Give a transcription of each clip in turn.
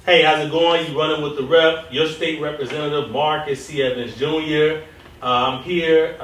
Hey, how's it going? You running with the rep, your state representative, Marcus C. Evans Jr. I'm here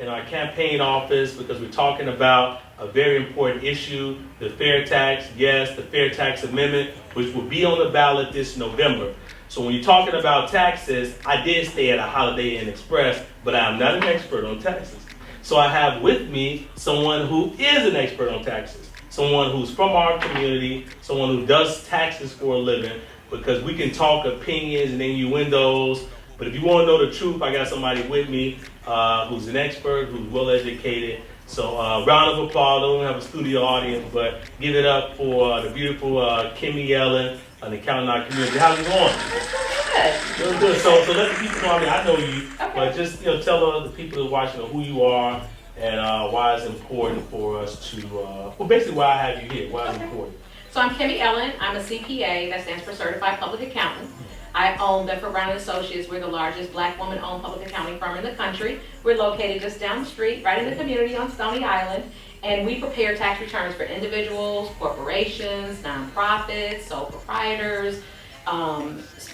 in our campaign office because we're talking about a very important issue, the fair tax, yes, the fair tax amendment, which will be on the ballot this November. So when you're talking about taxes, I did stay at a Holiday Inn Express, but I'm not an expert on taxes. So I have with me someone who is an expert on taxes, someone who's from our community, someone who does taxes for a living, because we can talk opinions and innuendos, but if you want to know the truth, I got somebody with me who's an expert, who's well educated. So round of applause. I don't have a studio audience, but give it up for the beautiful Kimi Ellen, an accountant in our community. How's it going? Good. Good. So let the people know. I know you, Okay. but just tell the people that are watching who you are and why it's important for us to. Basically, why I have you here. Why it's important. So I'm Kimi Ellen. I'm a CPA, that stands for Certified Public Accountant. I own Bedford Brown & Associates. We're the largest black woman-owned public accounting firm in the country. We're located just down the street, right in the community on Stony Island. And we prepare tax returns for individuals, corporations, nonprofits, sole proprietors,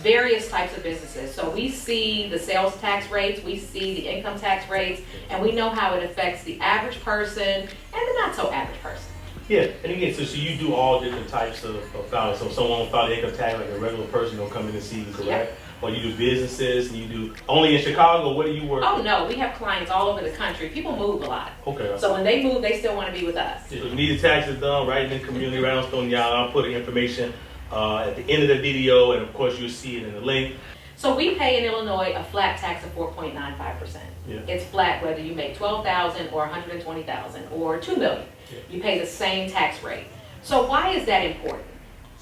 various types of businesses. So we see the sales tax rates, we see the income tax rates, and we know how it affects the average person and the not-so-average person. Yeah, and again, so you do all different types of filing. So someone will file the income tax like a regular person don't come in and see you, correct? Yep. Or you do businesses, and you do only in Chicago. Where do you work? Oh no, we have clients all over the country. People move a lot. Okay. So when they move, they still want to be with us. So if you need the taxes done right in the community, right on Stony Island, I'll put the information at the end of the video, and of course you'll see it in the link. So we pay in Illinois a flat tax of 4.95%. Yeah. It's flat whether you make $12,000 or $120,000 or $2 million. Yeah. You pay the same tax rate. So why is that important?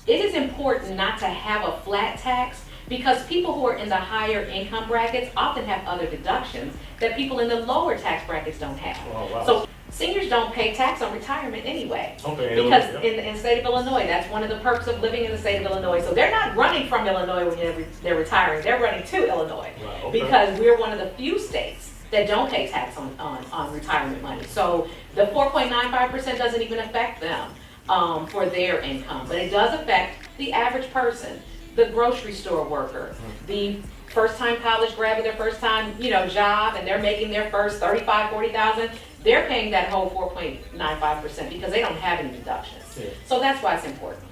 It is important not to have a flat tax because people who are in the higher income brackets often have other deductions that people in the lower tax brackets don't have. Oh, wow. So seniors don't pay tax on retirement anyway. Okay. Because in the state of Illinois, that's one of the perks of living in the state of Illinois. So they're not running from Illinois when they're retiring. They're running to Illinois. Wow, okay. Because we're one of the few states that don't pay tax on retirement money. So the 4.95% doesn't even affect them for their income. But it does affect the average person, the grocery store worker, the first-time college grad with their first-time job, and they're making their first $35,000, $40,000. They're paying that whole 4.95% because they don't have any deductions. Yeah. So that's why it's important.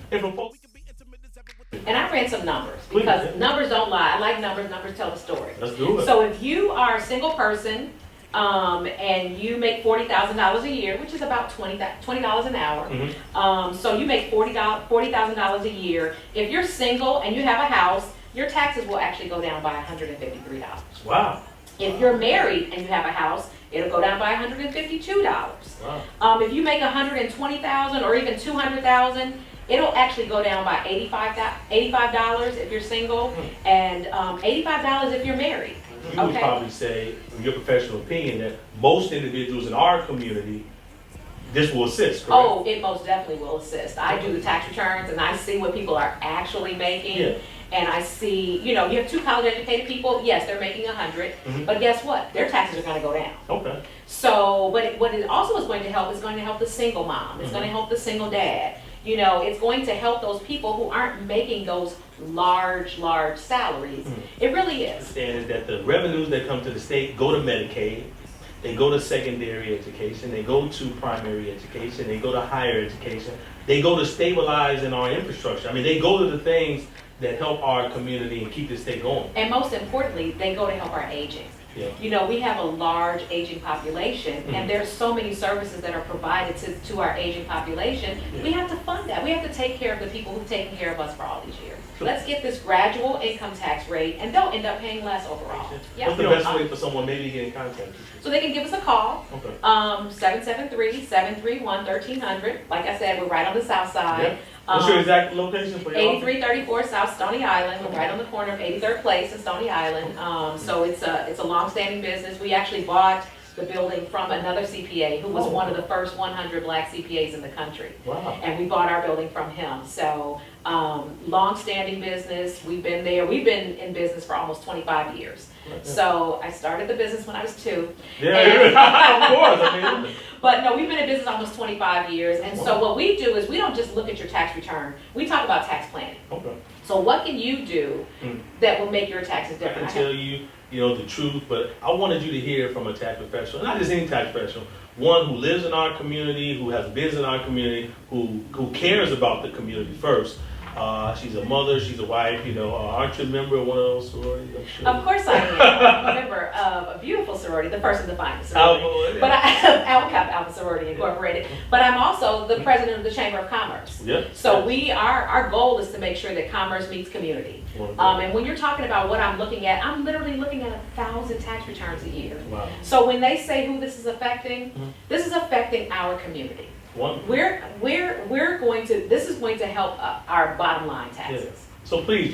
And I ran some numbers because Please. numbers don't lie. I like numbers. Numbers tell the story. Let's do it. So if you are a single person and you make $40,000 a year, which is about $20 an hour, so you make $40,000 a year. If you're single and you have a house, your taxes will actually go down by $153. Wow. If you're married and you have a house, it'll go down by $152. Wow. If you make $120,000 or even $200,000, it'll actually go down by $85 if you're single, and $85 if you're married. You would probably say, from your professional opinion, that most individuals in our community, this will assist, correct? Oh, it most definitely will assist. I do the tax returns and I see what people are actually making. Yeah. And I see, you have two college educated people, yes, they're making $100, but guess what? Their taxes are going to go down. Okay. So, what it also is going to help the single mom. It's going to help the single dad. It's going to help those people who aren't making those large salaries. It really is. Understand that the revenues that come to the state go to Medicaid, they go to secondary education, they go to primary education, they go to higher education, they go to stabilizing our infrastructure. I mean, they go to the things that help our community and keep the state going. And most importantly, they go to help our aging. Yeah. We have a large aging population, and there's so many services that are provided to our aging population. Yeah. We have to fund that. We have to take care of the people who've taken care of us for all these years. Let's get this gradual income tax rate, and they'll end up paying less overall. What's the best way for someone maybe to get in contact with you? So they can give us a call, Okay. 773-731-1300. Like I said, we're right on the south side. Yeah. What's your exact location for y'all? 8334 South Stony Island. We're right on the corner of 83rd Place and Stony Island. So it's a long-standing business. We actually bought the building from another CPA who was one of the first 100 black CPAs in the country. Wow. And we bought our building from him. So long-standing business. We've been there. We've been in business for almost 25 years. So I started the business when I was 2. Yeah, of course. I mean, but no, we've been in business almost 25 years. And so what we do is we don't just look at your tax return. We talk about tax planning. okay. So what can you do that will make your taxes I different? can tell you, the truth, but I wanted you to hear from a tax professional, not just any tax professional, one who lives in our community, who has business in our community, who cares about the community first. She's a mother, she's a wife, aren't you a member of one of those sororities? I'm sure. Of course I am. I'm a member of a beautiful sorority, the first and the finest sorority. But Alpha Kappa Alpha Sorority Incorporated. But I'm also the president of the Chamber of Commerce. Yep. So our goal is to make sure that commerce meets community. And when you're talking about what I'm looking at, I'm literally looking at 1,000 tax returns a year. Wow. So when they say who this is affecting, this is affecting our community. This is going to help our bottom line taxes. Yeah. So please,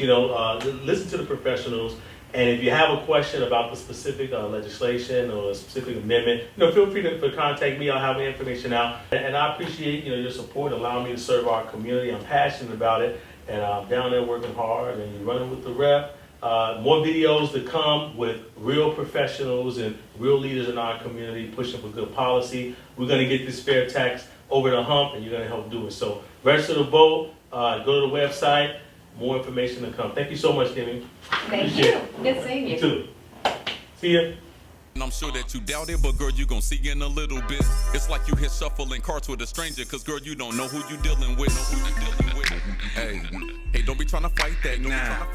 listen to the professionals. And if you have a question about the specific legislation or a specific amendment, feel free to contact me. I'll have the information out. And I appreciate, your support, allowing me to serve our community. I'm passionate about it. And I'm down there working hard and you're running with the rep. More videos to come with real professionals and real leaders in our community pushing for good policy. We're going to get this fair tax over the hump, and you're going to help do it. So register to vote, go to the website, more information to come. Thank you so much, Kimi. Thank you. Good seeing you. You too. See ya. And I'm sure that you doubt it, but girl, you gon' see in a little bit. It's like you hit shuffling cards with a stranger, cause girl, you don't know who you dealing with. Hey, don't be trying to fight that now.